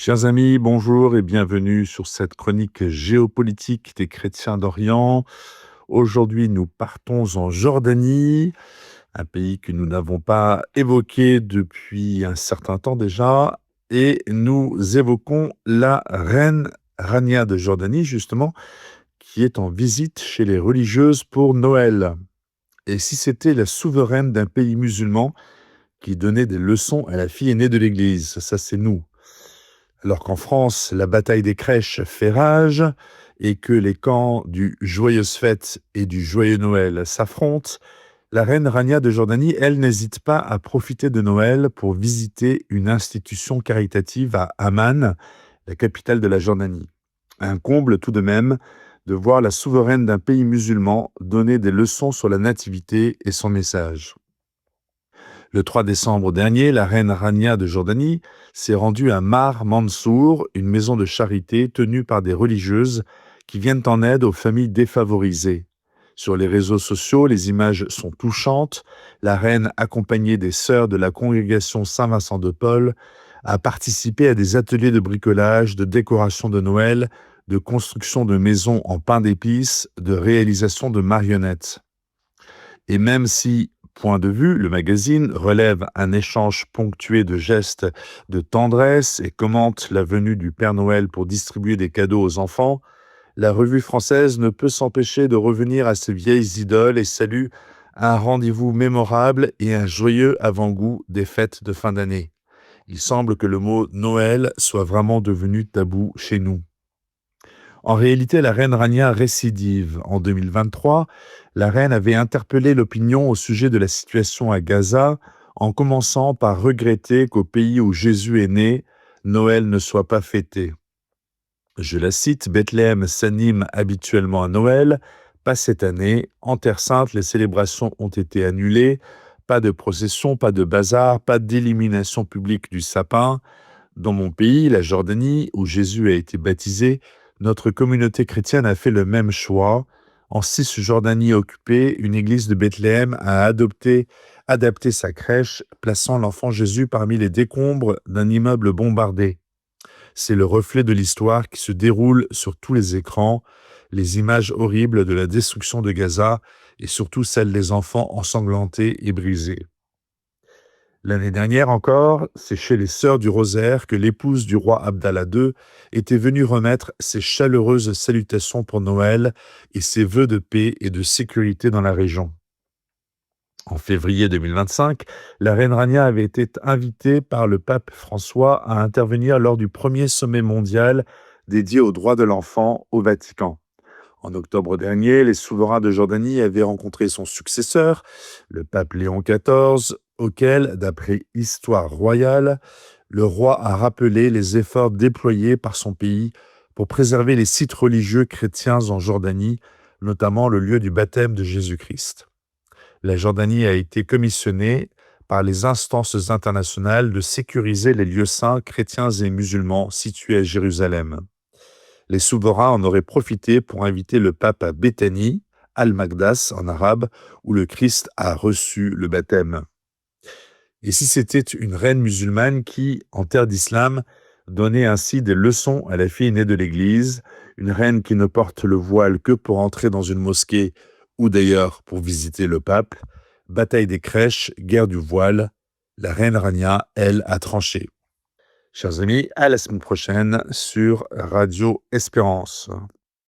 Chers amis, bonjour et bienvenue sur cette chronique géopolitique des chrétiens d'Orient. Aujourd'hui, nous partons en Jordanie, un pays que nous n'avons pas évoqué depuis un certain temps déjà, et nous évoquons la reine Rania de Jordanie, justement, qui est en visite chez les religieuses pour Noël. Et si c'était la souveraine d'un pays musulman qui donnait des leçons à la fille aînée de l'Église, ça c'est nous. Alors qu'en France, la bataille des crèches fait rage et que les camps du Joyeuse Fête et du Joyeux Noël s'affrontent, la reine Rania de Jordanie, elle, n'hésite pas à profiter de Noël pour visiter une institution caritative à Amman, la capitale de la Jordanie. Un comble tout de même de voir la souveraine d'un pays musulman donner des leçons sur la nativité et son message. Le 3 décembre dernier, la reine Rania de Jordanie s'est rendue à Mar Mansour, une maison de charité tenue par des religieuses qui viennent en aide aux familles défavorisées. Sur les réseaux sociaux, les images sont touchantes. La reine, accompagnée des sœurs de la congrégation Saint-Vincent de Paul, a participé à des ateliers de bricolage, de décoration de Noël, de construction de maisons en pain d'épices, de réalisation de marionnettes. Et même si Point de vue, le magazine relève un échange ponctué de gestes de tendresse et commente la venue du Père Noël pour distribuer des cadeaux aux enfants, la revue française ne peut s'empêcher de revenir à ses vieilles idoles et salue un rendez-vous mémorable et un joyeux avant-goût des fêtes de fin d'année. Il semble que le mot Noël soit vraiment devenu tabou chez nous. En réalité, la reine Rania récidive. En 2023, la reine avait interpellé l'opinion au sujet de la situation à Gaza, en commençant par regretter qu'au pays où Jésus est né, Noël ne soit pas fêté. Je la cite, Bethléem s'anime habituellement à Noël, pas cette année. En Terre Sainte, les célébrations ont été annulées. Pas de procession, pas de bazar, pas d'élimination publique du sapin. Dans mon pays, la Jordanie, où Jésus a été baptisé, notre communauté chrétienne a fait le même choix. En Cisjordanie occupée, une église de Bethléem a adapté sa crèche, plaçant l'enfant Jésus parmi les décombres d'un immeuble bombardé. C'est le reflet de l'histoire qui se déroule sur tous les écrans, les images horribles de la destruction de Gaza et surtout celles des enfants ensanglantés et brisés. L'année dernière encore, c'est chez les Sœurs du Rosaire que l'épouse du roi Abdallah II était venue remettre ses chaleureuses salutations pour Noël et ses vœux de paix et de sécurité dans la région. En février 2025, la reine Rania avait été invitée par le pape François à intervenir lors du premier sommet mondial dédié aux droits de l'enfant au Vatican. En octobre dernier, les souverains de Jordanie avaient rencontré son successeur, le pape Léon XIV, auquel, d'après Histoire royale, le roi a rappelé les efforts déployés par son pays pour préserver les sites religieux chrétiens en Jordanie, notamment le lieu du baptême de Jésus-Christ. La Jordanie a été commissionnée par les instances internationales de sécuriser les lieux saints chrétiens et musulmans situés à Jérusalem. Les souverains en auraient profité pour inviter le pape à Béthanie, Al-Maqdas en arabe, où le Christ a reçu le baptême. Et si c'était une reine musulmane qui, en terre d'islam, donnait ainsi des leçons à la fille née de l'Église, une reine qui ne porte le voile que pour entrer dans une mosquée ou d'ailleurs pour visiter le pape, bataille des crèches, guerre du voile, la reine Rania, elle, a tranché. Chers amis, à la semaine prochaine sur Radio Espérance.